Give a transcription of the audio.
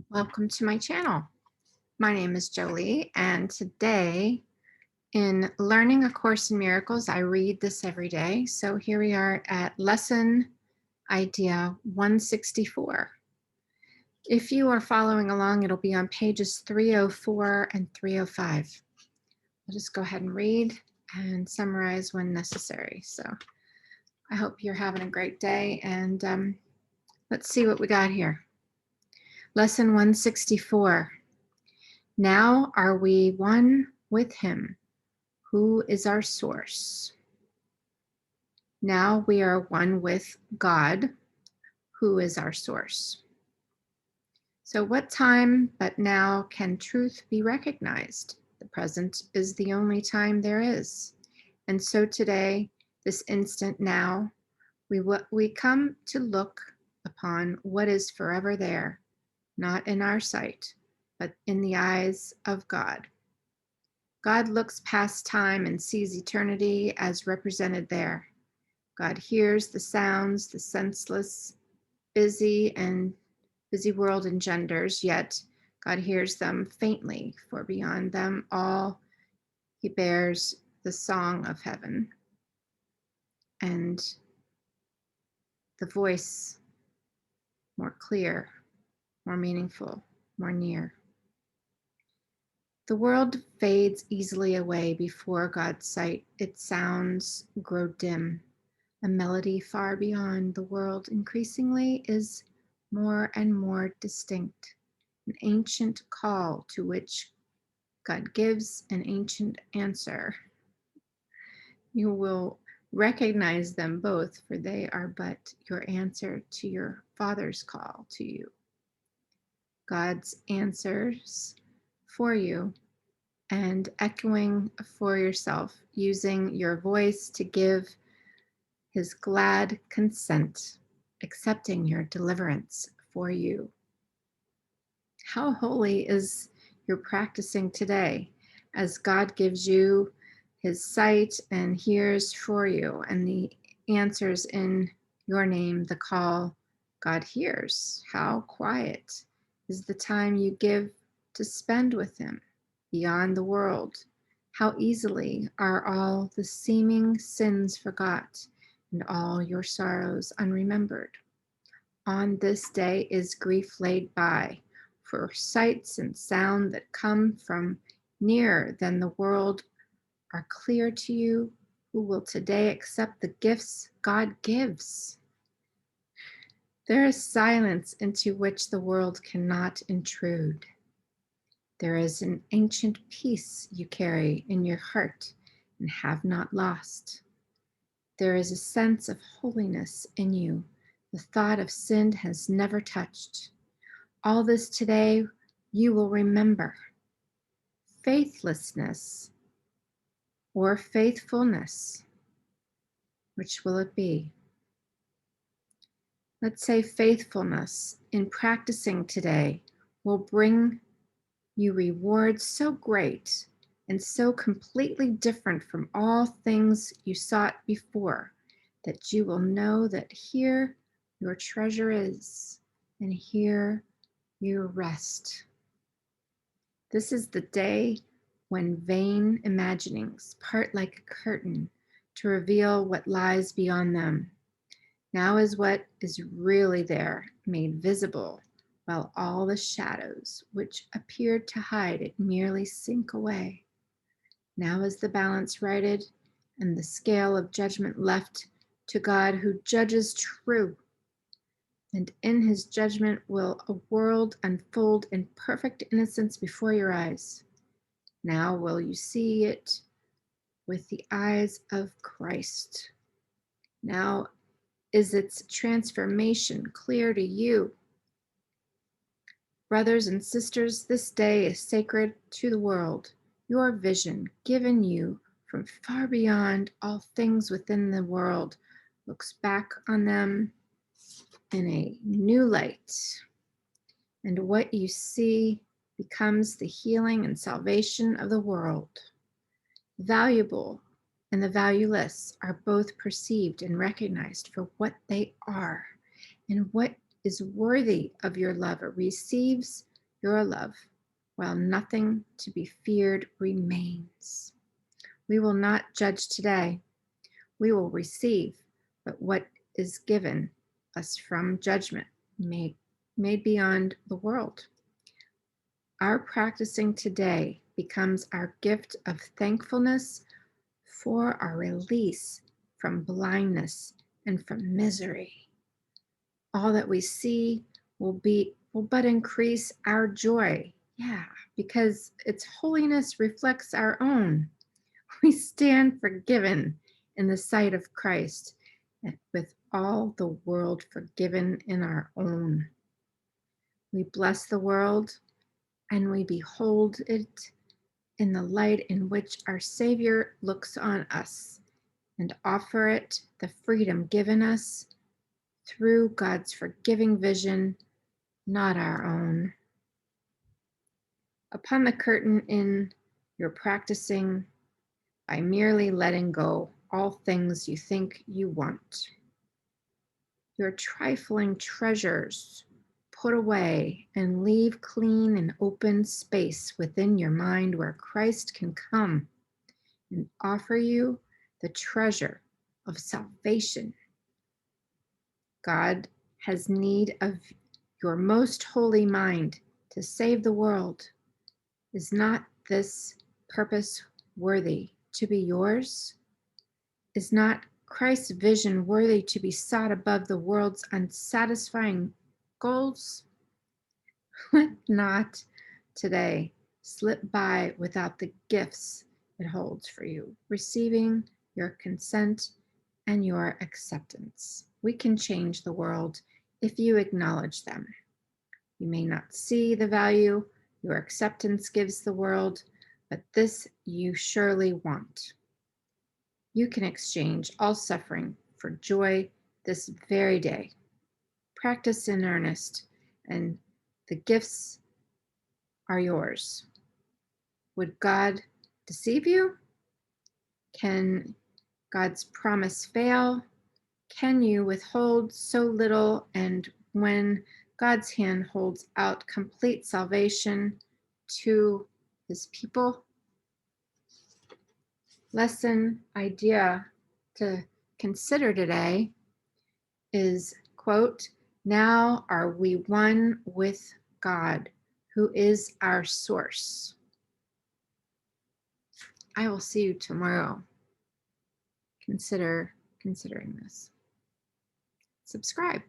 Welcome to my channel. My name is Jolie, and today in Learning A Course in Miracles, I read this every day. So here we are at lesson idea 164. If you are following along, it'll be on pages 304 and 305. I'll just go ahead and read and summarize when necessary. So I hope you're having a great day, and let's see what we got here. Lesson 164. Now are we one with him, who is our source. Now we are one with God, who is our source. So what time but now can truth be recognized? The present is the only time there is. And so today, this instant now, we come to look upon what is forever there, not in our sight, but in the eyes of God. God looks past time and sees eternity as represented there. God hears the sounds the senseless, busy world engenders, yet God hears them faintly, for beyond them all he bears the song of heaven and the voice more clear, more meaningful, more near. The world fades easily away before God's sight. Its sounds grow dim. A melody far beyond the world increasingly is more and more distinct, an ancient call to which God gives an ancient answer. You will recognize them both, for they are but your answer to your Father's call to you. God's answers for you and echoing for yourself, using your voice to give his glad consent, accepting your deliverance for you. How holy is your practicing today as God gives you his sight and hears for you, and the answers in your name, the call God hears. How quiet is the time you give to spend with him beyond the world. How easily are all the seeming sins forgot and all your sorrows unremembered. On this day is grief laid by, for sights and sound that come from nearer than the world are clear to you, who will today accept the gifts God gives. There is silence into which the world cannot intrude. There is an ancient peace you carry in your heart and have not lost. There is a sense of holiness in you the thought of sin has never touched. All this today you will remember. Faithlessness or faithfulness, which will it be? Let's say faithfulness in practicing today will bring you rewards so great and so completely different from all things you sought before that you will know that here your treasure is, and here you rest. This is the day when vain imaginings part like a curtain to reveal what lies beyond them. Now is what is really there made visible, while all the shadows which appeared to hide it merely sink away. Now is the balance righted and the scale of judgment left to God who judges true. And in his judgment will a world unfold in perfect innocence before your eyes. Now will you see it with the eyes of Christ. Now is its transformation clear to you. Brothers and sisters, this day is sacred to the world. Your vision, given you from far beyond all things within the world, looks back on them in a new light. And what you see becomes the healing and salvation of the world. Valuable and the valueless are both perceived and recognized for what they are, and what is worthy of your love receives your love, while nothing to be feared remains. We will not judge today. We will receive, but what is given us from judgment made beyond the world. Our practicing today becomes our gift of thankfulness for our release from blindness and from misery. All that we see will but increase our joy. Yeah, because its holiness reflects our own. We stand forgiven in the sight of Christ, with all the world forgiven in our own. We bless the world and we behold it in the light in which our Savior looks on us, and offer it the freedom given us through God's forgiving vision, not our own. Upon the curtain in your practicing, by merely letting go all things you think you want, your trifling treasures put away and leave clean and open space within your mind where Christ can come and offer you the treasure of salvation. God has need of your most holy mind to save the world. Is not this purpose worthy to be yours? Is not Christ's vision worthy to be sought above the world's unsatisfying goals? Let not today slip by without the gifts it holds for you, receiving your consent and your acceptance. We can change the world if you acknowledge them. You may not see the value your acceptance gives the world, but this you surely want. You can exchange all suffering for joy this very day. Practice in earnest, and the gifts are yours. Would God deceive you? Can God's promise fail? Can you withhold so little, and when God's hand holds out complete salvation to his people? Lesson idea to consider today is, quote, now are we one with God, who is our source. I will see you tomorrow. Considering this. Subscribe.